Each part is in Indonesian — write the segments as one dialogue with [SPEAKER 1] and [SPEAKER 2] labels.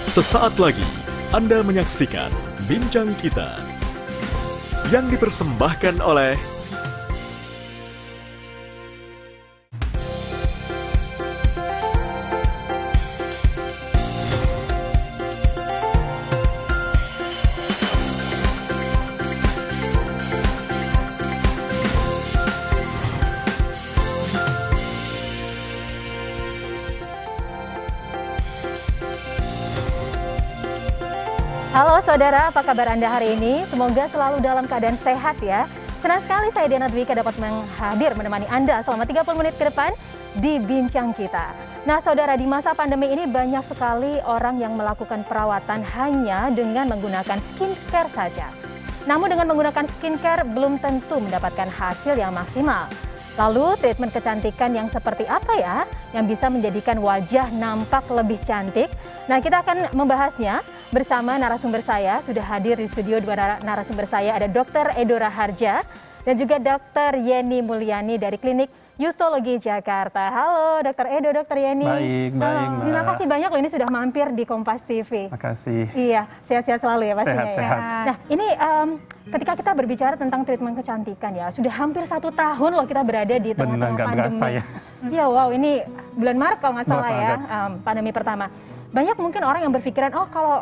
[SPEAKER 1] Sesaat lagi Anda menyaksikan Bincang Kita yang dipersembahkan oleh
[SPEAKER 2] Halo saudara, apa kabar Anda hari ini? Semoga selalu dalam keadaan sehat ya. Senang sekali saya Diana Dwika dapat menemani Anda selama 30 menit ke depan di Bincang Kita. Nah saudara, di masa pandemi ini banyak sekali orang yang melakukan perawatan hanya dengan menggunakan skincare saja. Namun dengan menggunakan skincare belum tentu mendapatkan hasil yang maksimal. Lalu treatment kecantikan yang seperti apa ya yang bisa menjadikan wajah nampak lebih cantik? Nah kita akan membahasnya bersama narasumber saya. Sudah hadir di studio dua narasumber saya, ada Dr. Edo Raharja dan juga Dr. Yeni Mulyani dari Klinik Youthology Jakarta. Halo Dr. Edo, Dr. Yeni.
[SPEAKER 3] Baik, Mbak.
[SPEAKER 2] Terima kasih banyak loh ini sudah mampir di Kompas TV.
[SPEAKER 3] Makasih.
[SPEAKER 2] Iya, sehat-sehat selalu ya pastinya.
[SPEAKER 3] Sehat-sehat.
[SPEAKER 2] Ya. Nah ini ketika kita berbicara tentang treatment kecantikan ya, sudah hampir 1 tahun loh kita berada di tengah-tengah pandemi.
[SPEAKER 3] Berasa ya.
[SPEAKER 2] Ya wow, ini bulan Maret kalau nggak salah ya, pandemi pertama. Banyak mungkin orang yang berpikiran, oh kalau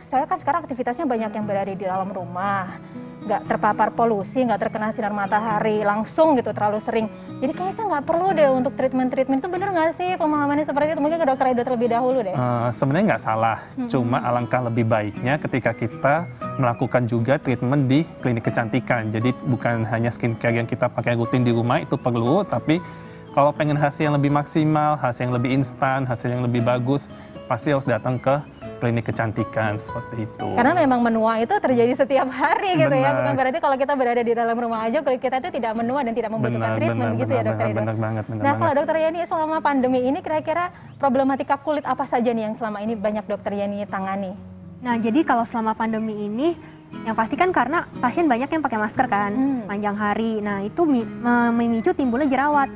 [SPEAKER 2] saya kan sekarang aktivitasnya banyak yang berada di dalam rumah, nggak terpapar polusi, nggak terkena sinar matahari langsung gitu terlalu sering. Jadi kayaknya saya nggak perlu deh untuk treatment itu, bener nggak sih pemahamannya seperti itu? Mungkin ke Dokter Edo terlebih dahulu deh.
[SPEAKER 3] Sebenarnya nggak salah, cuma alangkah lebih baiknya ketika kita melakukan juga treatment di klinik kecantikan. Jadi bukan hanya skincare yang kita pakai rutin di rumah itu perlu, tapi kalau pengen hasil yang lebih maksimal, hasil yang lebih instan, hasil yang lebih bagus, pasti harus datang ke klinik kecantikan seperti itu. Karena
[SPEAKER 2] memang menua itu terjadi setiap hari gitu ya,
[SPEAKER 3] Benar.
[SPEAKER 2] bukan berarti kalau kita berada di dalam rumah aja kulit kita itu tidak menua dan tidak membutuhkan treatment begitu ya Dokter Edo.
[SPEAKER 3] Benar banget.
[SPEAKER 2] Nah kalau Dokter Yeni selama pandemi ini kira-kira problematika kulit apa saja nih yang selama ini banyak Dokter Yeni tangani?
[SPEAKER 4] Nah jadi kalau selama pandemi ini yang pasti kan karena pasien banyak yang pakai masker kan sepanjang hari. Nah itu memicu timbulnya jerawat.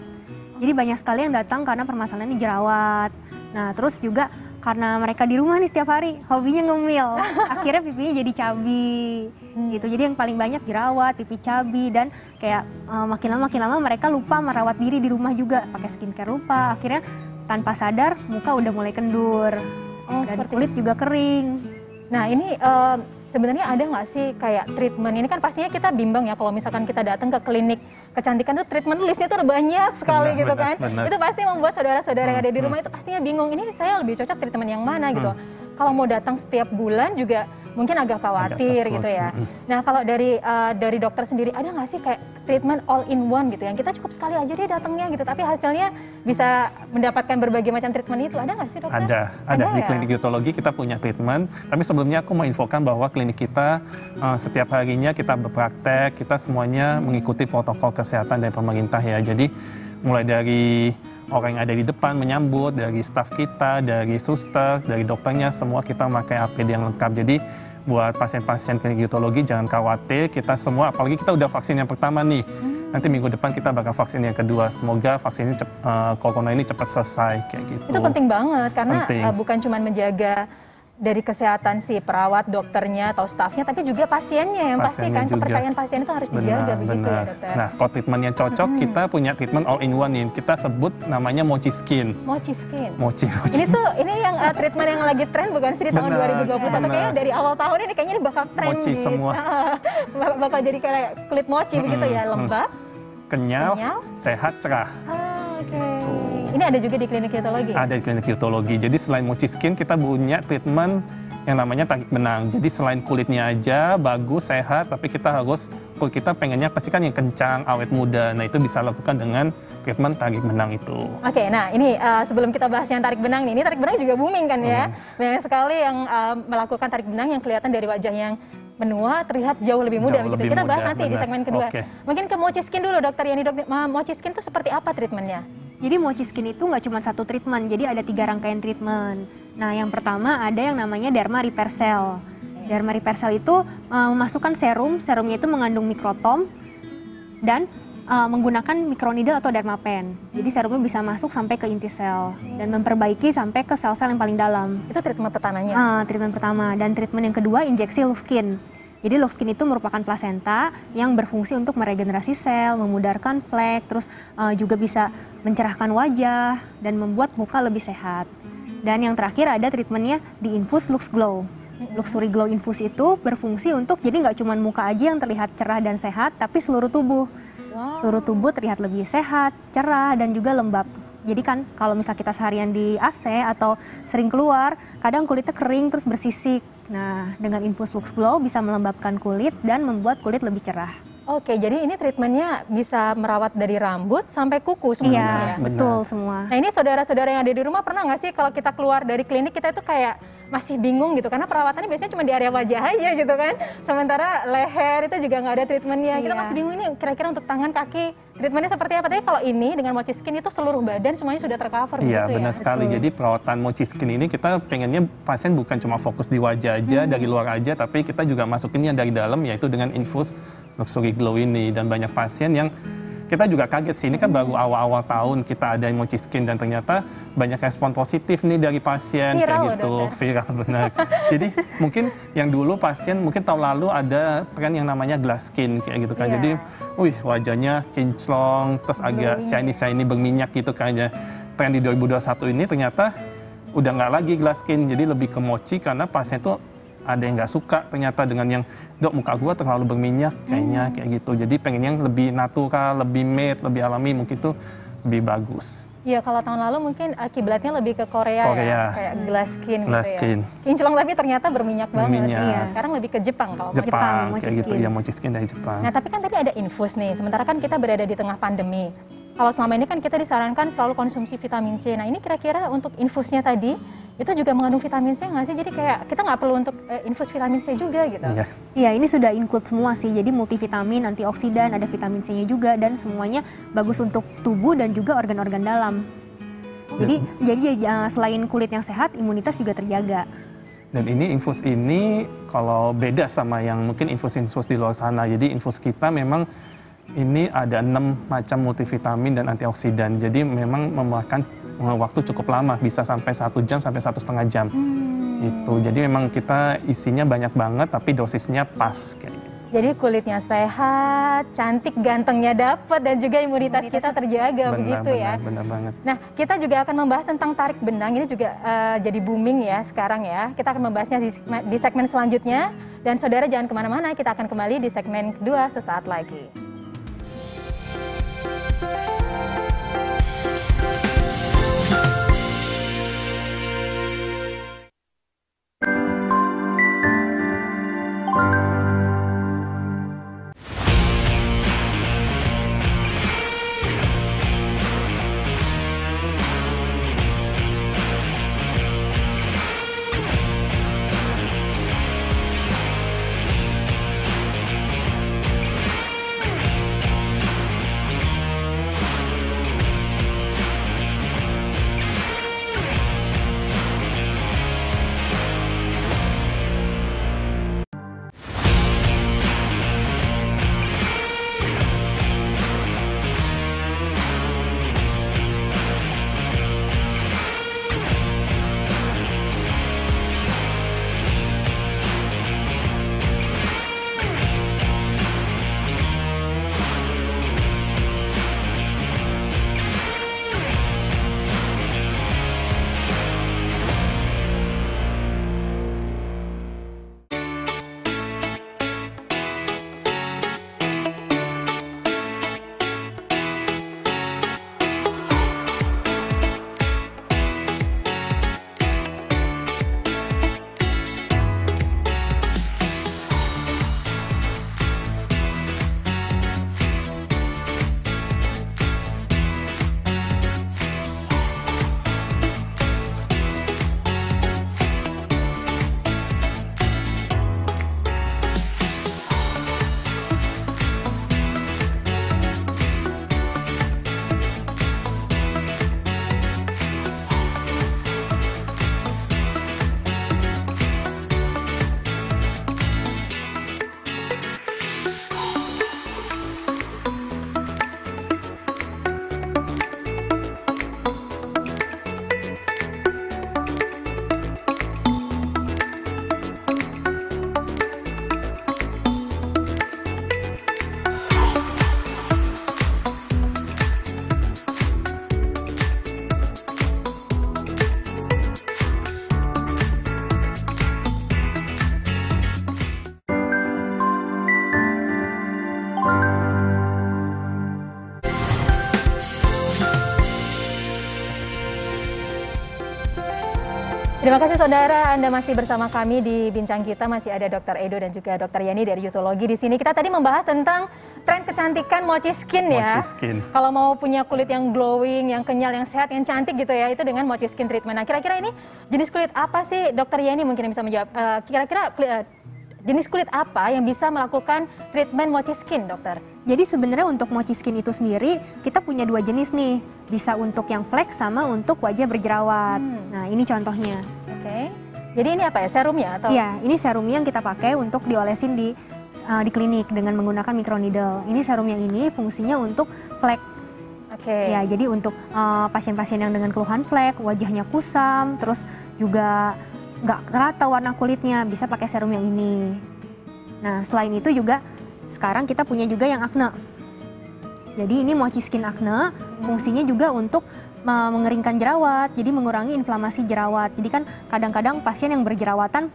[SPEAKER 4] Jadi banyak sekali yang datang karena permasalahannya jerawat. Nah terus juga karena mereka di rumah nih setiap hari, hobinya ngemil. Akhirnya pipinya jadi cabi gitu. Jadi yang paling banyak jerawat, pipi cabi, dan kayak makin lama mereka lupa merawat diri di rumah juga. Pakai skincare lupa, akhirnya tanpa sadar muka udah mulai kendur. Dan kulit juga kering.
[SPEAKER 2] Nah ini sebenarnya ada nggak sih kayak treatment? Ini kan pastinya kita bimbang ya kalau misalkan kita datang ke klinik kecantikan tuh treatment listnya tuh banyak sekali gitu kan. Itu pasti membuat saudara-saudara yang ada di rumah itu pastinya bingung, ini saya lebih cocok treatment yang mana gitu. Kalau mau datang setiap bulan juga mungkin agak khawatir gitu ya. Nah kalau dari dokter sendiri ada nggak sih kayak treatment all in one gitu yang kita cukup sekali aja dia datangnya gitu, tapi hasilnya bisa mendapatkan berbagai macam treatment itu, ada nggak sih dokter?
[SPEAKER 3] Ada di klinik Youthology kita punya treatment. Tapi sebelumnya aku mau infokan bahwa klinik kita setiap harinya kita berpraktek, kita semuanya mengikuti protokol kesehatan dari pemerintah ya. Jadi mulai dari orang yang ada di depan menyambut, dari staf kita, dari suster, dari dokternya, semua kita memakai APD yang lengkap. Jadi buat pasien-pasien klinik Youthology jangan khawatir, kita semua, apalagi kita udah vaksin yang pertama nih, nanti minggu depan kita bakal vaksin yang kedua. Semoga vaksin ini corona ini cepat selesai kayak gitu.
[SPEAKER 2] Itu penting banget karena bukan cuma menjaga dari kesehatan si perawat, dokternya atau stafnya, tapi juga pasiennya yang pasti kan kepercayaan pasien itu harus dijaga begitu ya dokter.
[SPEAKER 3] Nah kalau treatment yang cocok kita punya treatment all in one nih, kita sebut namanya Mochi Skin.
[SPEAKER 2] Mochi Skin.
[SPEAKER 3] Mochi.
[SPEAKER 2] Ini yang treatment yang lagi tren bukan sih di tahun 2021 kayaknya dari awal tahun ini kayaknya ini bakal tren
[SPEAKER 3] mochi semua.
[SPEAKER 2] bakal jadi kayak kulit mochi begitu ya, lembab,
[SPEAKER 3] kenyal, sehat, cerah.
[SPEAKER 2] Ini ada juga di klinik Youthology?
[SPEAKER 3] Ada di klinik Youthology. Jadi selain Mochi Skin, kita punya treatment yang namanya tarik benang. Jadi selain kulitnya aja bagus, sehat, tapi kita harus, kulit kita pengennya pasti kan yang kencang, awet muda. Nah itu bisa lakukan dengan treatment tarik benang itu.
[SPEAKER 2] Oke, nah ini sebelum kita bahas yang tarik benang nih, ini tarik benang juga booming kan ya? Banyak sekali yang melakukan tarik benang yang kelihatan dari wajah yang menua terlihat jauh lebih muda begitu. Kita bahas nanti di segmen kedua. Mungkin ke Mochi Skin dulu dokter Yani. Mochi Skin itu seperti apa treatmentnya?
[SPEAKER 4] Jadi Mochi Skin itu nggak cuma satu treatment, jadi ada 3 rangkaian treatment. Nah yang pertama ada yang namanya Derma Repair Cell. Derma Repair Cell itu memasukkan serumnya itu mengandung mikrotom dan menggunakan microneedle atau dermapen. Jadi serumnya bisa masuk sampai ke inti sel dan memperbaiki sampai ke sel-sel yang paling dalam.
[SPEAKER 2] Itu treatment pertamanya?
[SPEAKER 4] Treatment pertama. Dan treatment yang kedua, injeksi Luxkin. Jadi Luxkin itu merupakan plasenta yang berfungsi untuk meregenerasi sel, memudarkan flek, terus juga bisa mencerahkan wajah dan membuat muka lebih sehat. Dan yang terakhir ada treatmentnya di infus Lux Glow. Luxury Glow Infus itu berfungsi untuk jadi nggak cuma muka aja yang terlihat cerah dan sehat, tapi seluruh tubuh.
[SPEAKER 2] Wow.
[SPEAKER 4] Seluruh tubuh terlihat lebih sehat, cerah, dan juga lembab. Jadi kan kalau misal kita seharian di AC atau sering keluar, kadang kulitnya kering terus bersisik. Nah, dengan infus Lux Glow bisa melembabkan kulit dan membuat kulit lebih cerah.
[SPEAKER 2] Oke, jadi ini treatmentnya bisa merawat dari rambut sampai kuku semuanya.
[SPEAKER 4] Iya, betul semua.
[SPEAKER 2] Nah ini saudara-saudara yang ada di rumah pernah nggak sih kalau kita keluar dari klinik kita itu kayak masih bingung gitu karena perawatannya biasanya cuma di area wajah aja gitu kan. Sementara leher itu juga nggak ada treatmentnya. Kita masih bingung ini kira-kira untuk tangan, kaki treatmentnya seperti apa. Tapi kalau ini dengan Mochi Skin itu seluruh badan semuanya sudah tercover.
[SPEAKER 3] Iya,
[SPEAKER 2] begitu
[SPEAKER 3] benar
[SPEAKER 2] ya?
[SPEAKER 3] sekali. Jadi perawatan Mochi Skin ini kita pengennya pasien bukan cuma fokus di wajah aja, dari luar aja, tapi kita juga masukinnya dari dalam, yaitu dengan infus Luxury Glow ini. Dan banyak pasien yang kita juga kaget sih, ini kan baru awal-awal tahun kita ada Mochi Skin dan ternyata banyak respon positif nih dari pasien
[SPEAKER 2] Viral,
[SPEAKER 3] kayak gitu. Viral, benar. Jadi mungkin yang dulu pasien mungkin tahun lalu ada tren yang namanya glass skin kayak gitu kan.
[SPEAKER 2] Iya.
[SPEAKER 3] Jadi, wih wajahnya kinclong, terus agak shiny-shiny berminyak gitu kayaknya. Tren di 2021 ini ternyata udah nggak lagi glass skin, jadi lebih ke mochi karena pasien itu ada yang nggak suka ternyata dengan yang, dok muka gua terlalu berminyak kayaknya kayak gitu. Jadi pengen yang lebih natural, lebih matte, lebih alami, mungkin itu lebih bagus.
[SPEAKER 2] Iya, kalau tahun lalu mungkin kiblatnya lebih ke Korea. Ya, kayak glass skin
[SPEAKER 3] Glass
[SPEAKER 2] gitu
[SPEAKER 3] skin.
[SPEAKER 2] ya. Kinclong tapi ternyata berminyak banget.
[SPEAKER 3] Berminyak.
[SPEAKER 2] Iya. Sekarang lebih ke Jepang kalau
[SPEAKER 3] Jepang
[SPEAKER 4] Mochi
[SPEAKER 3] kayak gitu
[SPEAKER 4] Skin.
[SPEAKER 3] ya, Mochi Skin dari Jepang.
[SPEAKER 2] Nah, tapi kan tadi ada infus nih, sementara kan kita berada di tengah pandemi. Kalau selama ini kan kita disarankan selalu konsumsi vitamin C. Nah, ini kira-kira untuk infusnya tadi, itu juga mengandung vitamin C nggak sih? Jadi kayak kita nggak perlu untuk infus vitamin C juga gitu.
[SPEAKER 3] Iya.
[SPEAKER 4] Iya, ini sudah include semua sih. Jadi multivitamin, antioksidan, ada vitamin C-nya juga, dan semuanya bagus untuk tubuh dan juga organ-organ dalam. Jadi selain kulit yang sehat, imunitas juga terjaga.
[SPEAKER 3] Dan ini infus ini kalau beda sama yang mungkin infus-infus di luar sana. Jadi infus kita memang ini ada 6 macam multivitamin dan antioksidan. Jadi memang memakan waktu cukup lama, bisa sampai 1 jam sampai 1,5 jam. Itu. Jadi memang kita isinya banyak banget, tapi dosisnya pas kayak gitu.
[SPEAKER 2] Jadi kulitnya sehat, cantik, gantengnya dapat, dan juga imunitas kita terjaga, begitu ya.
[SPEAKER 3] Benar banget.
[SPEAKER 2] Nah, kita juga akan membahas tentang tarik benang. Ini juga jadi booming ya sekarang ya. Kita akan membahasnya di segmen selanjutnya. Dan saudara jangan kemana-mana, kita akan kembali di segmen kedua sesaat lagi. Terima kasih saudara, Anda masih bersama kami di Bincang Kita. Masih ada Dr. Edo dan juga Dr. Yani dari Yutologi di sini. Kita tadi membahas tentang tren kecantikan mochi skin ya.
[SPEAKER 3] Mochi skin.
[SPEAKER 2] Kalau mau punya kulit yang glowing, yang kenyal, yang sehat, yang cantik gitu ya, itu dengan mochi skin treatment. Nah, kira-kira ini jenis kulit apa sih, Dr. Yani mungkin yang bisa menjawab? Kira-kira jenis kulit apa yang bisa melakukan treatment mochi skin, dokter?
[SPEAKER 4] Jadi sebenarnya untuk mochi skin itu sendiri kita punya dua jenis nih, bisa untuk yang flek sama untuk wajah berjerawat. Nah ini contohnya.
[SPEAKER 2] Oke. Jadi ini apa ya, serumnya atau?
[SPEAKER 4] Iya, ini serumnya yang kita pakai untuk diolesin di klinik dengan menggunakan microneedle. Ini serum yang ini fungsinya untuk flek.
[SPEAKER 2] Oke.
[SPEAKER 4] Ya, jadi untuk pasien-pasien yang dengan keluhan flek, wajahnya kusam, terus juga nggak rata warna kulitnya, bisa pakai serum yang ini. Nah, selain itu juga sekarang kita punya juga yang akne. Jadi ini mochi skin akne, fungsinya juga untuk mengeringkan jerawat, jadi mengurangi inflamasi jerawat. Jadi kan kadang-kadang pasien yang berjerawatan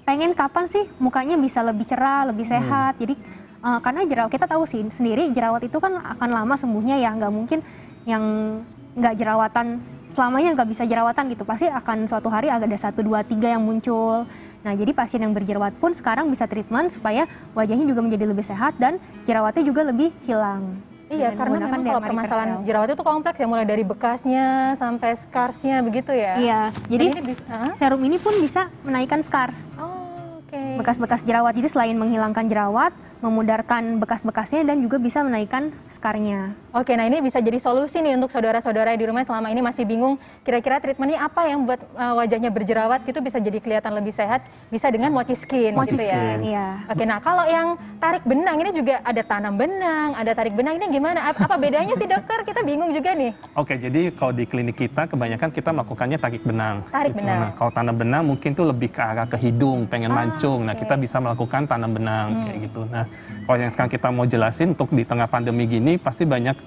[SPEAKER 4] pengen kapan sih mukanya bisa lebih cerah, lebih sehat. Jadi karena jerawat, kita tahu sih sendiri jerawat itu kan akan lama sembuhnya ya, nggak mungkin yang nggak jerawatan selamanya nggak bisa jerawatan gitu, pasti akan suatu hari ada 1, 2, 3 yang muncul. Nah jadi pasien yang berjerawat pun sekarang bisa treatment supaya wajahnya juga menjadi lebih sehat dan jerawatnya juga lebih hilang.
[SPEAKER 2] Iya, karena memang kalau permasalahan jerawat itu kompleks ya, mulai dari bekasnya sampai scarsnya begitu ya.
[SPEAKER 4] Iya, jadi
[SPEAKER 2] ini
[SPEAKER 4] serum ini pun bisa menaikkan scars. Bekas-bekas jerawat, jadi selain menghilangkan jerawat, memudarkan bekas-bekasnya dan juga bisa menaikkan skarnya.
[SPEAKER 2] Oke, nah ini bisa jadi solusi nih untuk saudara-saudara di rumah selama ini masih bingung kira-kira treatmentnya apa yang buat wajahnya berjerawat gitu bisa jadi kelihatan lebih sehat, bisa dengan mochi skin
[SPEAKER 4] Mochi
[SPEAKER 2] gitu
[SPEAKER 4] skin,
[SPEAKER 2] ya.
[SPEAKER 4] iya.
[SPEAKER 2] Oke, nah kalau yang tarik benang ini juga ada tanam benang, ada tarik benang, ini gimana? Apa bedanya sih dokter? Kita bingung juga nih.
[SPEAKER 3] Oke, jadi kalau di klinik kita kebanyakan kita melakukannya tarik benang.
[SPEAKER 2] Tarik benang.
[SPEAKER 3] Nah, kalau tanam benang mungkin tuh lebih ke arah ke hidung, pengen mancung. Nah, kita bisa melakukan tanam benang kayak gitu. Nah, kalau yang sekarang kita mau jelasin untuk di tengah pandemi gini, pasti banyak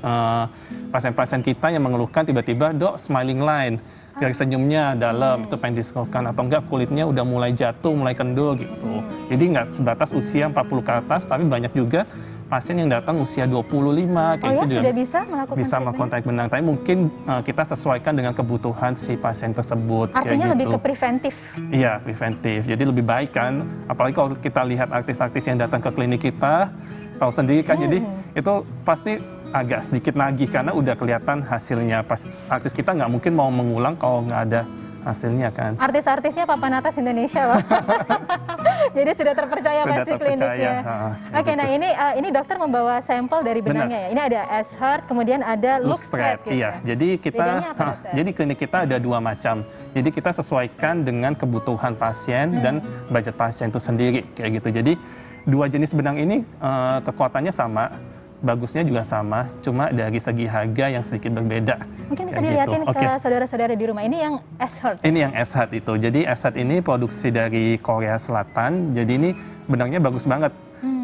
[SPEAKER 3] pasien-pasien kita yang mengeluhkan tiba-tiba, dok, smiling line, dari senyumnya dalam, itu pengen disekolahkan, atau enggak kulitnya udah mulai jatuh, mulai kendul gitu. Jadi nggak sebatas usia 40 ke atas, tapi banyak juga pasien yang datang usia 25 kayak gitu
[SPEAKER 2] sudah bisa
[SPEAKER 3] melakukan tarik benang. Tapi mungkin kita sesuaikan dengan kebutuhan si pasien tersebut.
[SPEAKER 2] Artinya
[SPEAKER 3] kayak
[SPEAKER 2] lebih
[SPEAKER 3] gitu.
[SPEAKER 2] ke preventif.
[SPEAKER 3] Iya, preventif. Jadi lebih baik kan. Apalagi kalau kita lihat artis-artis yang datang ke klinik kita, tahu sendiri kan. Jadi itu pasti agak sedikit nagih karena udah kelihatan hasilnya. Pas artis kita nggak mungkin mau mengulang kalau nggak ada hasilnya kan.
[SPEAKER 2] Artis-artisnya papan atas Indonesia loh. Jadi sudah terpercaya pasti kliniknya. Oke, nah ini dokter membawa sampel dari benangnya ya. Ini ada S-Heart, kemudian ada Luxtrade.
[SPEAKER 3] Gitu. Iya, jadi jadi klinik kita ada 2 macam. Jadi kita sesuaikan dengan kebutuhan pasien dan budget pasien itu sendiri kayak gitu. Jadi 2 jenis benang ini kekuatannya sama. Bagusnya juga sama, cuma dari segi harga yang sedikit berbeda.
[SPEAKER 2] Mungkin bisa dilihatin ke saudara-saudara di rumah. Ini yang S-Heart.
[SPEAKER 3] Ini yang S-Heart itu. Jadi S-Heart ini produksi dari Korea Selatan. Jadi ini benangnya bagus banget.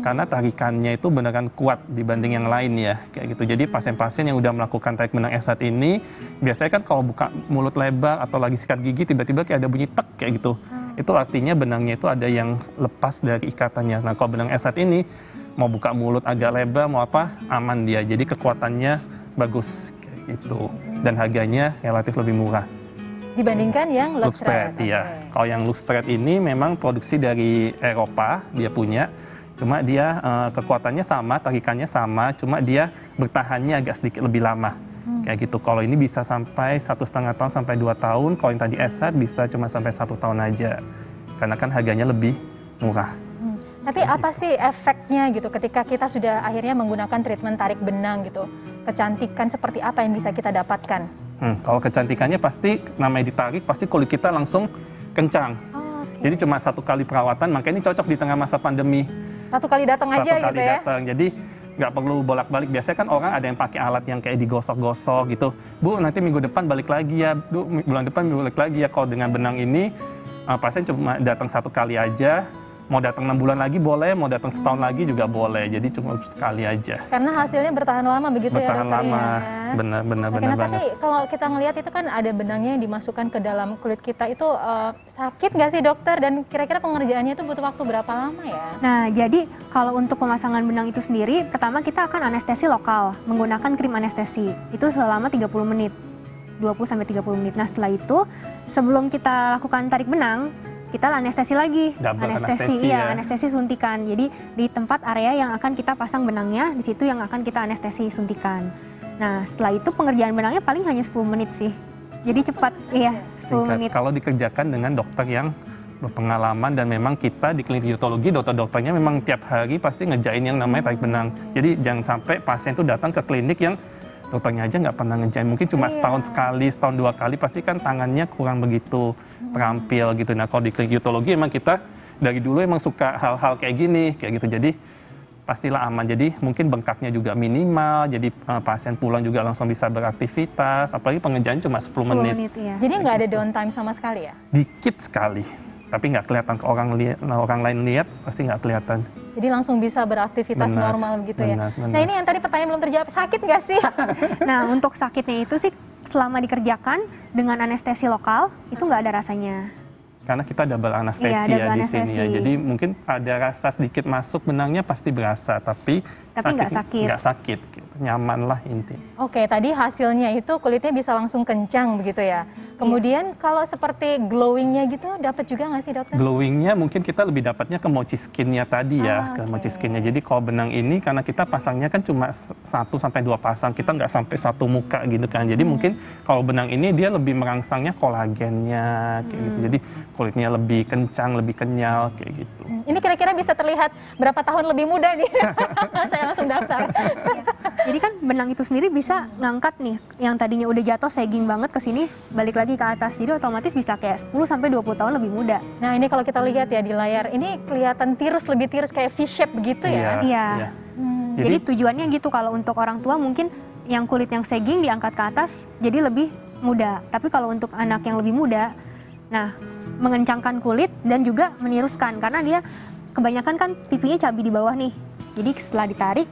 [SPEAKER 3] Karena tarikannya itu beneran kuat dibanding yang lain ya. Kayak gitu. Jadi pasien-pasien yang udah melakukan tarik benang S-Heart ini, biasanya kan kalau buka mulut lebar atau lagi sikat gigi, tiba-tiba kayak ada bunyi tek kayak gitu. Itu artinya benangnya itu ada yang lepas dari ikatannya. Nah kalau benang S-Heart ini, mau buka mulut agak lebar, mau apa, aman dia. Jadi kekuatannya bagus kayak gitu. Dan harganya relatif lebih murah.
[SPEAKER 2] Dibandingkan yang Luxtrade.
[SPEAKER 3] Iya. Kalau yang Luxtrade ini memang produksi dari Eropa, dia punya. Cuma dia kekuatannya sama, tarikannya sama, cuma dia bertahannya agak sedikit lebih lama. Kayak gitu. Kalau ini bisa sampai 1,5 tahun sampai 2 tahun. Kalau yang tadi S-Heart bisa cuma sampai 1 tahun aja. Karena kan harganya lebih murah.
[SPEAKER 2] Tapi apa sih efeknya gitu ketika kita sudah akhirnya menggunakan treatment tarik benang gitu? Kecantikan seperti apa yang bisa kita dapatkan?
[SPEAKER 3] Kalau kecantikannya pasti namanya ditarik, pasti kulit kita langsung kencang. Jadi cuma 1 kali perawatan, makanya ini cocok di tengah masa pandemi.
[SPEAKER 2] 1 kali datang aja gitu ya?
[SPEAKER 3] Jadi nggak perlu bolak-balik. Biasanya kan orang ada yang pakai alat yang kayak digosok-gosok gitu. Bu, nanti minggu depan balik lagi ya. Bu, bulan depan balik lagi ya. Kalau dengan benang ini, pasien cuma datang 1 kali aja. Mau datang 6 bulan lagi boleh, mau datang setahun lagi juga boleh. Jadi cuma sekali aja.
[SPEAKER 2] Karena hasilnya bertahan lama begitu
[SPEAKER 3] bertahan
[SPEAKER 2] ya dokter?
[SPEAKER 3] Bertahan lama,
[SPEAKER 2] ya?
[SPEAKER 3] benar
[SPEAKER 2] banget.
[SPEAKER 3] Tapi
[SPEAKER 2] kalau kita ngelihat itu kan ada benangnya yang dimasukkan ke dalam kulit kita itu sakit nggak sih dokter? Dan kira-kira pengerjaannya itu butuh waktu berapa lama ya?
[SPEAKER 4] Nah jadi kalau untuk pemasangan benang itu sendiri, pertama kita akan anestesi lokal menggunakan krim anestesi. Itu selama 30 menit. 20-30 menit. Nah setelah itu, sebelum kita lakukan tarik benang, kita anestesi lagi.
[SPEAKER 3] Double
[SPEAKER 4] Anestesi,
[SPEAKER 3] anestesi
[SPEAKER 4] iya,
[SPEAKER 3] ya.
[SPEAKER 4] anestesi suntikan. Jadi di tempat area yang akan kita pasang benangnya, di situ yang akan kita anestesi suntikan. Nah setelah itu pengerjaan benangnya paling hanya 10 menit sih. Jadi cepat, iya 10
[SPEAKER 3] Singkat.
[SPEAKER 4] menit.
[SPEAKER 3] Kalau dikerjakan dengan dokter yang berpengalaman dan memang kita di klinik ginekolog, dokter-dokternya memang tiap hari pasti ngejain yang namanya tarik benang. Jadi jangan sampai pasien itu datang ke klinik yang dokternya aja nggak pernah ngejain. Mungkin cuma setahun sekali, setahun 2 kali, pasti kan tangannya kurang begitu terampil gitu. Nah kalau di klinik ginekolog emang kita dari dulu emang suka hal-hal kayak gini, kayak gitu. Jadi pastilah aman. Jadi mungkin bengkaknya juga minimal, jadi pasien pulang juga langsung bisa beraktivitas, apalagi pengerjaan cuma 10 menit.
[SPEAKER 4] Ya.
[SPEAKER 2] Jadi nggak ada downtime sama sekali ya?
[SPEAKER 3] Dikit sekali, tapi nggak kelihatan ke orang lain lihat, pasti nggak kelihatan.
[SPEAKER 2] Jadi langsung bisa beraktivitas
[SPEAKER 3] Benar,
[SPEAKER 2] normal begitu ya?
[SPEAKER 3] benar.
[SPEAKER 2] Nah ini yang tadi pertanyaan belum terjawab, sakit nggak sih?
[SPEAKER 4] Nah untuk sakitnya itu sih selama dikerjakan dengan anestesi lokal, itu nggak ada rasanya.
[SPEAKER 3] Karena kita double anestesi
[SPEAKER 4] Iya,
[SPEAKER 3] ya
[SPEAKER 4] double
[SPEAKER 3] di sini ya.
[SPEAKER 4] anestesi.
[SPEAKER 3] Jadi mungkin ada rasa sedikit masuk benangnya pasti berasa, tapi
[SPEAKER 4] nggak sakit.
[SPEAKER 3] Nggak sakit, gitu. Nyaman lah intinya.
[SPEAKER 2] Oke, tadi hasilnya itu kulitnya bisa langsung kencang begitu ya. Kemudian kalau seperti glowingnya gitu, dapat juga nggak sih dokter?
[SPEAKER 3] Glowingnya mungkin kita lebih dapatnya ke mochi skinnya tadi ya, ke
[SPEAKER 2] oke.
[SPEAKER 3] mochi skinnya. Jadi kalau benang ini karena kita pasangnya kan cuma 1-2 pasang, kita nggak sampai 1 muka gitu kan. Jadi mungkin kalau benang ini dia lebih merangsangnya kolagennya kayak gitu. Jadi kulitnya lebih kencang, lebih kenyal kayak gitu.
[SPEAKER 2] Ini kira-kira bisa terlihat berapa tahun lebih muda nih? Saya langsung daftar.
[SPEAKER 4] Jadi kan benang itu sendiri bisa ngangkat nih, yang tadinya udah jatuh sagging banget ke sini, balik lagi ke atas. Jadi otomatis bisa kayak 10-20 tahun lebih muda.
[SPEAKER 2] Nah ini kalau kita lihat ya di layar, ini kelihatan lebih tirus kayak V-shape begitu ya?
[SPEAKER 4] Iya. Jadi tujuannya gitu, kalau untuk orang tua mungkin yang kulit yang sagging diangkat ke atas, jadi lebih muda. Tapi kalau untuk anak yang lebih muda, nah mengencangkan kulit dan juga meniruskan, karena dia kebanyakan kan pipinya cabi di bawah nih. Jadi setelah ditarik,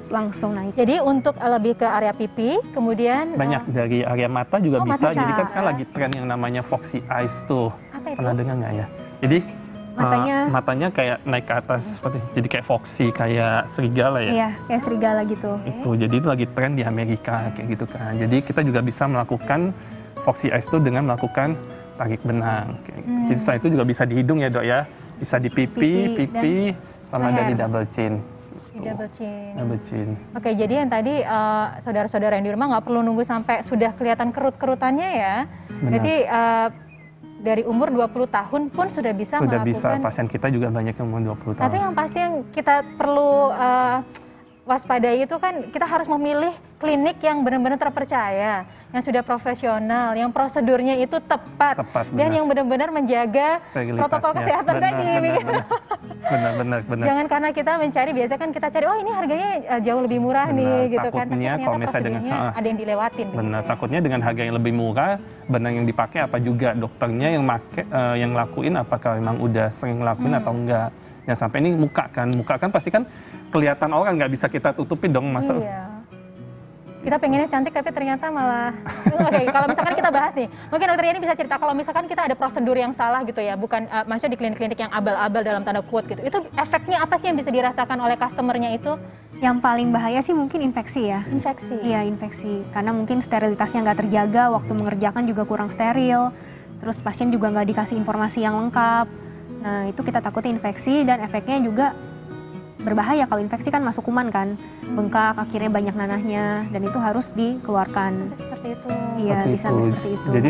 [SPEAKER 4] langsung naik.
[SPEAKER 2] Jadi untuk lebih ke area pipi, kemudian
[SPEAKER 3] Banyak dari area mata juga
[SPEAKER 2] Oh,
[SPEAKER 3] bisa.
[SPEAKER 2] mata
[SPEAKER 3] Jadi kan
[SPEAKER 2] bisa.
[SPEAKER 3] sekarang lagi tren yang namanya foxy eyes tuh.
[SPEAKER 2] Apa itu?
[SPEAKER 3] Pernah dengar nggak ya? Jadi matanya kayak naik ke atas seperti, jadi kayak foxy, kayak serigala ya.
[SPEAKER 4] Iya, kayak serigala gitu.
[SPEAKER 3] Itu jadi itu lagi tren di Amerika kayak gitu kan. Jadi kita juga bisa melakukan foxy eyes itu dengan melakukan tarik benang. Jadi setelah itu juga bisa di hidung ya dok ya, bisa di pipi, sama
[SPEAKER 4] leher.
[SPEAKER 3] dari double chin.
[SPEAKER 2] di double chin.
[SPEAKER 3] Double chin.
[SPEAKER 2] Oke, jadi yang tadi saudara-saudara yang di rumah nggak perlu nunggu sampai sudah kelihatan kerut-kerutannya ya.
[SPEAKER 3] Benar.
[SPEAKER 2] Berarti dari umur 20 tahun pun sudah bisa
[SPEAKER 3] Sudah
[SPEAKER 2] melakukan.
[SPEAKER 3] bisa, pasien kita juga banyak yang umur 20 tahun.
[SPEAKER 2] Tapi yang pasti yang kita perlu waspadai itu kan kita harus memilih klinik yang benar-benar terpercaya, yang sudah profesional, yang prosedurnya itu tepat, dan
[SPEAKER 3] benar.
[SPEAKER 2] yang benar-benar menjaga protokol kesehatan tadi.
[SPEAKER 3] Benar.
[SPEAKER 2] Jangan karena kita mencari, biasa kan kita cari, oh ini harganya jauh lebih murah nih, gitu kan. Tapi
[SPEAKER 3] Takutnya
[SPEAKER 2] ternyata
[SPEAKER 3] kalau misalnya
[SPEAKER 2] prosedurnya ada yang dilewatin.
[SPEAKER 3] Benar,
[SPEAKER 2] begitu ya.
[SPEAKER 3] takutnya dengan harga yang lebih murah, benang yang dipakai apa juga dokternya yang yang lakuin apakah memang udah sering lakuin atau enggak. Yang sampai ini muka kan pasti kan kelihatan orang, nggak bisa kita tutupin dong masa.
[SPEAKER 2] Iya. Kita pengennya cantik tapi ternyata malah. Oke, kalau misalkan kita bahas nih, mungkin dokter Yani bisa cerita kalau misalkan kita ada prosedur yang salah gitu ya, bukan maksudnya di klinik-klinik yang abal-abal dalam tanda quote gitu. Itu efeknya apa sih yang bisa dirasakan oleh customernya itu?
[SPEAKER 4] Yang paling bahaya sih mungkin infeksi ya.
[SPEAKER 2] Infeksi.
[SPEAKER 4] Iya, infeksi. Karena mungkin sterilitasnya nggak terjaga, waktu mengerjakan juga kurang steril. Terus pasien juga nggak dikasih informasi yang lengkap. Nah, itu kita takutin infeksi, dan efeknya juga berbahaya. Kalau infeksi kan masuk kuman kan, bengkak, akhirnya banyak nanahnya, dan itu harus dikeluarkan.
[SPEAKER 2] Seperti itu.
[SPEAKER 4] Iya, bisa seperti itu.
[SPEAKER 3] Jadi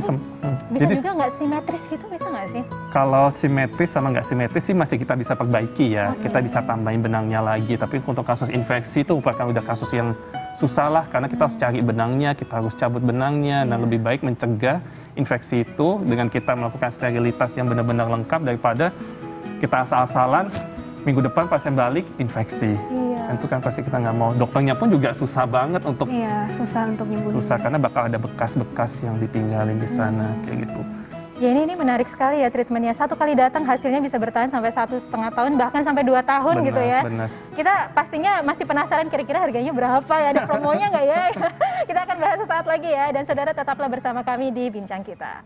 [SPEAKER 2] Bisa juga nggak simetris gitu, bisa nggak sih?
[SPEAKER 3] kalau simetris sama nggak simetris sih masih kita bisa perbaiki ya. Kita bisa tambahin benangnya lagi. Tapi untuk kasus infeksi itu merupakan udah kasus yang susah lah, karena kita harus cari benangnya, kita harus cabut benangnya. Nah, lebih baik mencegah infeksi itu dengan kita melakukan sterilitas yang benar-benar lengkap daripada kita asal-asalan minggu depan pasien balik infeksi.
[SPEAKER 2] Iya.
[SPEAKER 3] Itu kan pasti kita nggak mau. Dokternya pun juga susah banget untuk
[SPEAKER 4] Iya, susah untuk nyembuhin.
[SPEAKER 3] susah karena bakal ada bekas-bekas yang ditinggalin di sana kayak gitu.
[SPEAKER 2] Ya ini menarik sekali ya treatmentnya. Satu kali datang hasilnya bisa bertahan sampai 1,5 tahun, bahkan sampai 2 tahun gitu ya.
[SPEAKER 3] Benar.
[SPEAKER 2] Kita pastinya masih penasaran kira-kira harganya berapa ya, ada promonya nggak ya? Kita akan bahas sesaat lagi ya, dan saudara tetaplah bersama kami di Bincang Kita.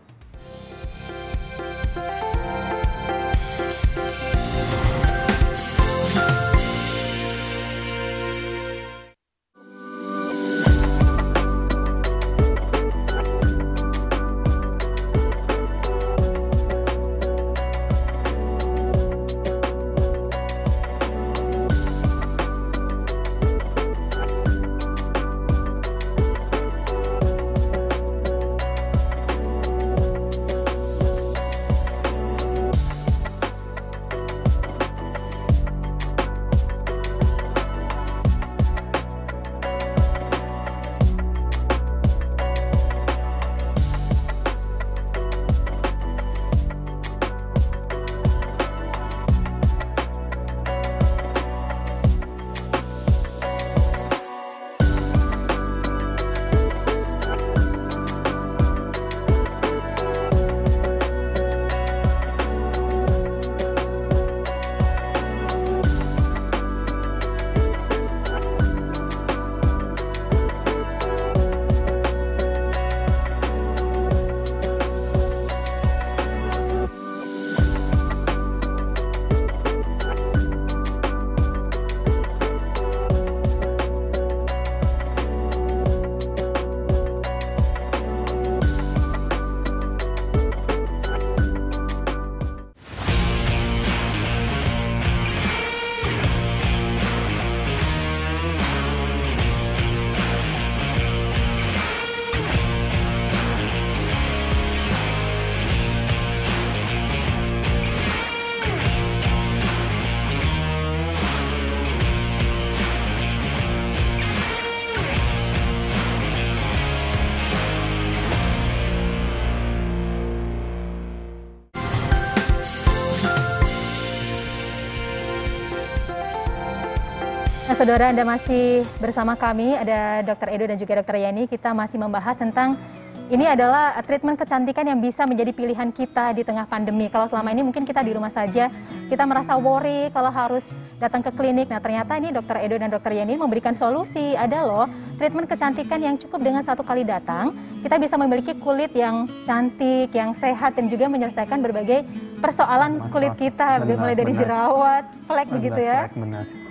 [SPEAKER 2] Nah, saudara, Anda masih bersama kami, ada Dr. Edo dan juga Dr. Yani. Kita masih membahas tentang ini adalah treatment kecantikan yang bisa menjadi pilihan kita di tengah pandemi. Kalau selama ini mungkin kita di rumah saja, kita merasa worry kalau harus datang ke klinik. Nah, ternyata ini Dr. Edo dan Dr. Yani memberikan solusi. Ada loh treatment kecantikan yang cukup dengan 1 kali datang, kita bisa memiliki kulit yang cantik, yang sehat, dan juga menyelesaikan berbagai persoalan kulit kita, mulai dari jerawat, flek begitu ya.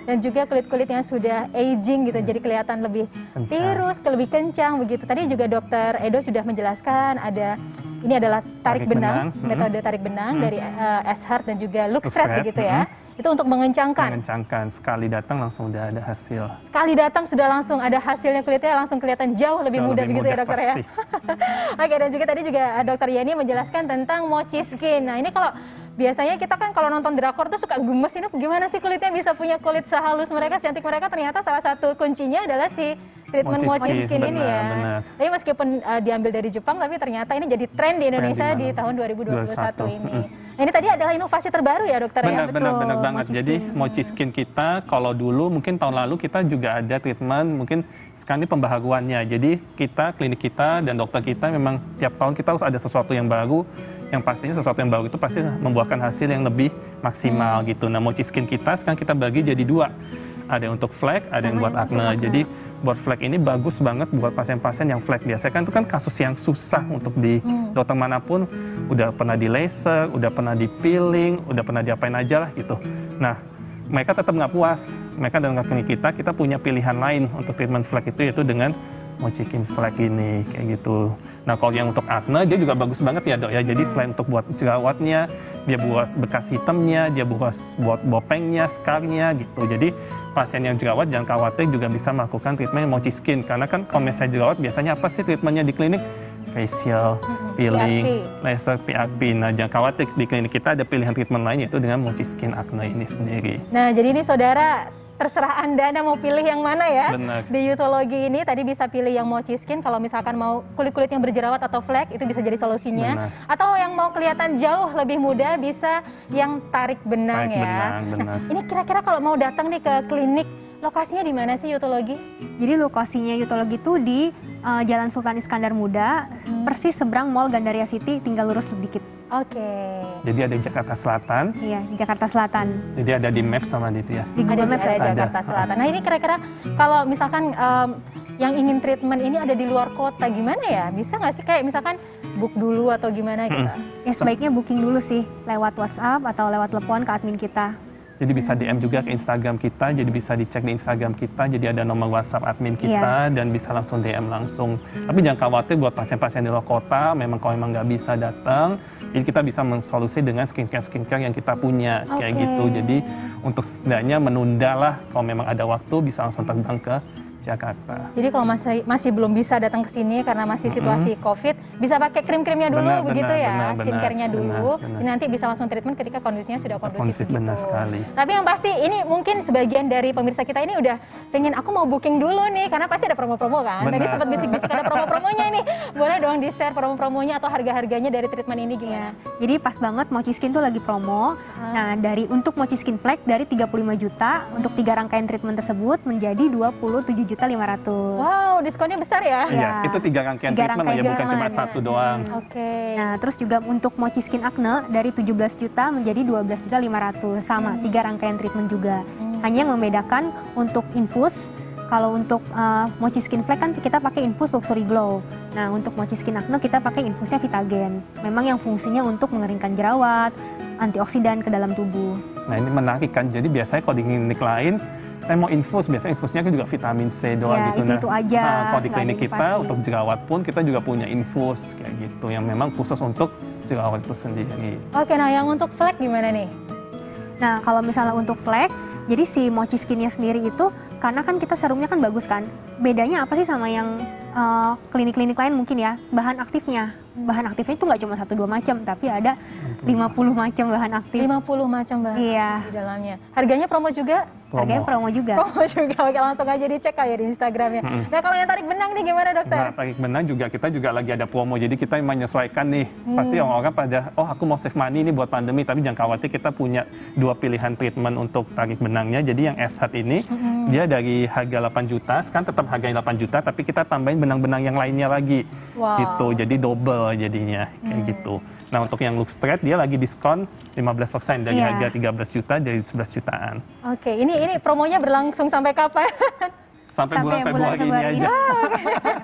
[SPEAKER 2] Dan juga kulit-kulit yang sudah aging gitu, jadi kelihatan lebih tirus, lebih kencang begitu. Tadi juga Dr. Edo sudah menjelaskan ini adalah tarik benang, metode tarik benang dari S-Heart dan juga Luxthread begitu ya. Itu untuk mengencangkan.
[SPEAKER 3] Sekali datang langsung udah ada hasil.
[SPEAKER 2] Sekali datang sudah langsung ada hasilnya, kulitnya langsung kelihatan jauh lebih muda begitu ya dokter ya. Oke, dan juga tadi juga Dr. Yani menjelaskan tentang mochi skin. Nah, ini kalau biasanya kita kan kalau nonton drakor tuh suka gemes, ini gimana sih kulitnya bisa punya kulit sehalus mereka, secantik mereka. Ternyata salah satu kuncinya adalah si treatment mochi skin ini ya. Tapi meskipun diambil dari Jepang, tapi ternyata ini jadi tren di Indonesia di tahun 2021 ini. Nah, ini tadi adalah inovasi terbaru ya dokter ya?
[SPEAKER 3] Benar banget. Jadi mochi skin kita, kalau dulu mungkin tahun lalu kita juga ada treatment, mungkin sekarang ini pembaharuannya. Jadi klinik kita dan dokter kita memang tiap tahun kita harus ada sesuatu yang baru, yang pastinya sesuatu yang baru itu pasti membuahkan hasil yang lebih maksimal gitu. Nah, mochi skin kita sekarang kita bagi jadi 2. Ada yang untuk flek, ada yang buat acne. Jadi buat flek ini bagus banget buat pasien-pasien yang flek. Biasanya kan itu kan kasus yang susah untuk di dokter manapun, udah pernah di laser, udah pernah di peeling, udah pernah diapain aja lah gitu. Nah, mereka tetap nggak puas. Mereka dengan klinik kita punya pilihan lain untuk treatment flek itu, yaitu dengan mochi skin flek ini kayak gitu. Nah, kalau yang untuk acne dia juga bagus banget ya dok ya. Jadi selain untuk buat jerawatnya, dia buat bekas hitamnya, dia buat bopengnya, scarnya gitu. Jadi pasien yang jerawat jangan khawatir, juga bisa melakukan treatment mochi skin. Karena kan kalau misalnya jerawat biasanya apa sih treatmentnya di klinik? Facial, peeling, laser, PRP. Nah, jangan khawatir, di klinik kita ada pilihan treatment lain, yaitu dengan mochi skin acne ini sendiri.
[SPEAKER 2] Nah, jadi ini saudara, terserah Anda mau pilih yang mana ya.
[SPEAKER 3] Benar.
[SPEAKER 2] Di Youthology ini tadi bisa pilih yang mochi skin, kalau misalkan mau kulit-kulit yang berjerawat atau flek, itu bisa jadi solusinya.
[SPEAKER 3] Benar.
[SPEAKER 2] Atau yang mau kelihatan jauh lebih muda, bisa yang tarik benang ya.
[SPEAKER 3] Benar.
[SPEAKER 2] Nah, ini kira-kira kalau mau datang nih ke klinik, lokasinya di mana sih Youthology?
[SPEAKER 4] Jadi lokasinya Youthology itu di Jalan Sultan Iskandar Muda, persis seberang Mall Gandaria City, tinggal lurus sedikit.
[SPEAKER 2] Oke.
[SPEAKER 3] Jadi ada di Jakarta Selatan.
[SPEAKER 4] Iya, di Jakarta Selatan.
[SPEAKER 3] Jadi ada di Maps sama di itu ya.
[SPEAKER 4] Di Google Maps
[SPEAKER 2] ada Jakarta Selatan. Nah, ini kira-kira kalau misalkan yang ingin treatment ini ada di luar kota, gimana ya? Bisa nggak sih kayak misalkan book dulu atau gimana gitu?
[SPEAKER 4] Ya sebaiknya booking dulu sih, lewat WhatsApp atau lewat telepon ke admin kita.
[SPEAKER 3] Jadi bisa DM juga ke Instagram kita, jadi bisa dicek di Instagram kita, jadi ada nomor WhatsApp admin kita, dan bisa langsung DM langsung. Tapi jangan khawatir buat pasien-pasien di luar kota, memang kalau memang nggak bisa datang, jadi kita bisa mensolusi dengan skincare yang kita punya, kayak gitu. Jadi untuk setidaknya menunda lah, kalau memang ada waktu bisa langsung terbang ke Jakarta.
[SPEAKER 2] Jadi kalau masih belum bisa datang ke sini karena masih situasi COVID, bisa pakai krim-krimnya dulu begitu ya, skincare-nya dulu. Nanti bisa langsung treatment ketika kondisinya sudah kondusif begitu.
[SPEAKER 3] Benar sekali.
[SPEAKER 2] Tapi yang pasti ini mungkin sebagian dari pemirsa kita ini udah pengen aku mau booking dulu nih, karena pasti ada promo-promo kan. Tadi sempat bisik-bisik ada promo-promonya ini. Boleh dong di-share promo-promonya atau harga-harganya dari treatment ini gimana?
[SPEAKER 4] Jadi pas banget mochi skin tuh lagi promo. Nah, untuk mochi skin flek dari 35 juta untuk 3 rangkaian treatment tersebut menjadi 27.500.000.
[SPEAKER 2] Wow, diskonnya besar ya?
[SPEAKER 3] Iya, itu 3 rangkaian treatment ya, bukan cuma 1 doang.
[SPEAKER 2] Oke.
[SPEAKER 4] Nah, terus juga untuk mochi skin acne dari 17 juta menjadi 12.500.000, sama 3 rangkaian treatment juga. Hanya yang membedakan untuk infus, kalau untuk mochi skin flek kan kita pakai infus Luxury Glow. Nah, untuk mochi skin acne kita pakai infusnya Vitagen. Memang yang fungsinya untuk mengeringkan jerawat, antioksidan ke dalam tubuh.
[SPEAKER 3] Nah, ini menarik kan. Jadi biasanya kalau di klinik lain saya mau infus, biasanya infusnya kan juga vitamin C doang gitu.
[SPEAKER 4] Itu aja.
[SPEAKER 3] Nah, kalau di klinik kita untuk jerawat pun kita juga punya infus kayak gitu, yang memang khusus untuk jerawat itu sendiri.
[SPEAKER 2] Oke, nah yang untuk flek gimana nih?
[SPEAKER 4] Nah, kalau misalnya untuk flek, jadi si mochi skinnya sendiri itu, karena kan kita serumnya kan bagus kan. Bedanya apa sih sama yang klinik-klinik lain mungkin ya? Bahan aktifnya. Bahan aktifnya itu nggak cuma 1-2 macam, tapi ada 50 macam bahan aktif.
[SPEAKER 2] 50 macam bahan
[SPEAKER 4] iya.
[SPEAKER 2] di dalamnya. Harganya promo juga?
[SPEAKER 4] Harganya promo juga.
[SPEAKER 2] Promo juga, oke langsung aja dicek kali ya di Instagramnya. Nah kalau yang tarik benang nih gimana dokter?
[SPEAKER 3] Nah, tarik benang juga kita juga lagi ada promo, jadi kita menyesuaikan nih. Pasti orang-orang pada, oh aku mau save money ini buat pandemi, tapi jangan khawatir kita punya 2 pilihan treatment untuk tarik benangnya. Jadi yang S-Hat ini, dia dari harga 8 juta, sekarang tetap harganya 8 juta, tapi kita tambahin benang-benang yang lainnya lagi.
[SPEAKER 2] Wow.
[SPEAKER 3] Gitu, jadi double jadinya, kayak gitu. Nah untuk yang look straight dia lagi diskon 15% dari harga 13 juta jadi 11 jutaan.
[SPEAKER 2] Oke, ini promonya berlangsung sampai kapan?
[SPEAKER 3] Sampai bulan Februari ini aja.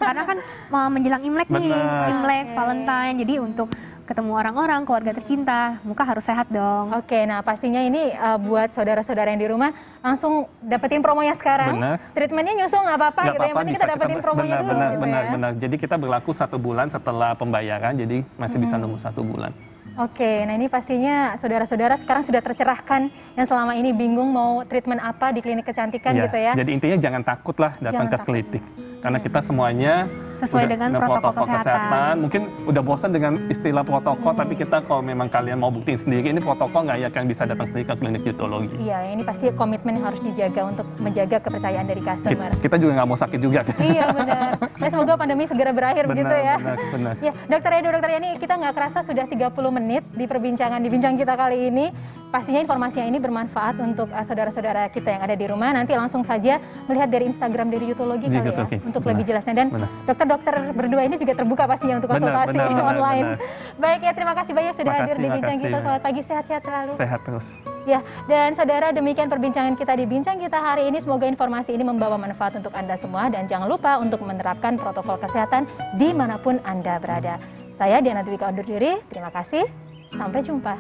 [SPEAKER 4] Karena kan mau menjelang Imlek nih,
[SPEAKER 3] Benar.
[SPEAKER 4] Imlek, Valentine. Jadi untuk ketemu orang-orang, keluarga tercinta, muka harus sehat dong.
[SPEAKER 2] Oke, nah pastinya ini buat saudara-saudara yang di rumah langsung dapetin promonya sekarang.
[SPEAKER 3] Benar.
[SPEAKER 2] Treatmentnya nyusul nggak apa-apa
[SPEAKER 3] Nggak
[SPEAKER 2] gitu, yang penting kita dapetin promonya dulu gitu ya.
[SPEAKER 3] benar. Jadi kita berlaku 1 bulan setelah pembayaran, jadi masih bisa nunggu 1 bulan.
[SPEAKER 2] Oke, nah ini pastinya saudara-saudara sekarang sudah tercerahkan yang selama ini bingung mau treatment apa di klinik kecantikan gitu ya.
[SPEAKER 3] Jadi intinya jangan takut lah datang
[SPEAKER 2] Jangan
[SPEAKER 3] ke
[SPEAKER 2] takut.
[SPEAKER 3] klinik. Karena kita semuanya
[SPEAKER 4] Sesuai dengan protokol kesehatan.
[SPEAKER 3] Mungkin udah bosan dengan istilah protokol, tapi kita kalau memang kalian mau buktiin sendiri, ini protokol nggak ya kan bisa datang sendiri ke klinik dietologi.
[SPEAKER 2] Iya, ini pasti komitmen yang harus dijaga untuk menjaga kepercayaan dari customer.
[SPEAKER 3] Kita juga nggak mau sakit juga.
[SPEAKER 2] Iya benar. Nah, semoga pandemi segera berakhir begitu ya.
[SPEAKER 3] Benar.
[SPEAKER 2] Ya, Dokter Edo, Dokter Yani, kita nggak kerasa sudah 30 menit di perbincangan di bincang kita kali ini. Pastinya informasinya ini bermanfaat untuk saudara-saudara kita yang ada di rumah. Nanti langsung saja melihat dari Instagram dari Yutologi kali ya, untuk lebih jelasnya. Dan dokter-dokter berdua ini juga terbuka pastinya untuk konsultasi online. Baik ya, terima kasih banyak sudah hadir di bincang kita. Selamat pagi, sehat-sehat selalu.
[SPEAKER 3] Sehat terus.
[SPEAKER 2] Ya, dan saudara, demikian perbincangan kita di bincang kita hari ini. Semoga informasi ini membawa manfaat untuk Anda semua dan jangan lupa untuk menerapkan protokol kesehatan dimanapun Anda berada. Saya Diana Dwika undur diri, terima kasih, sampai jumpa.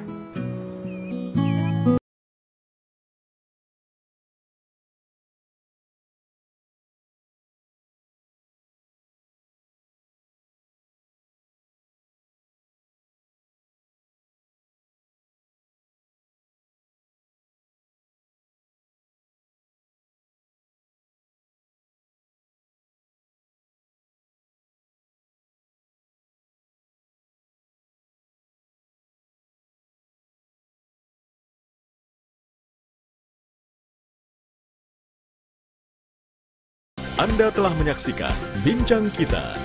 [SPEAKER 1] Anda telah menyaksikan Bincang Kita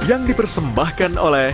[SPEAKER 1] yang dipersembahkan oleh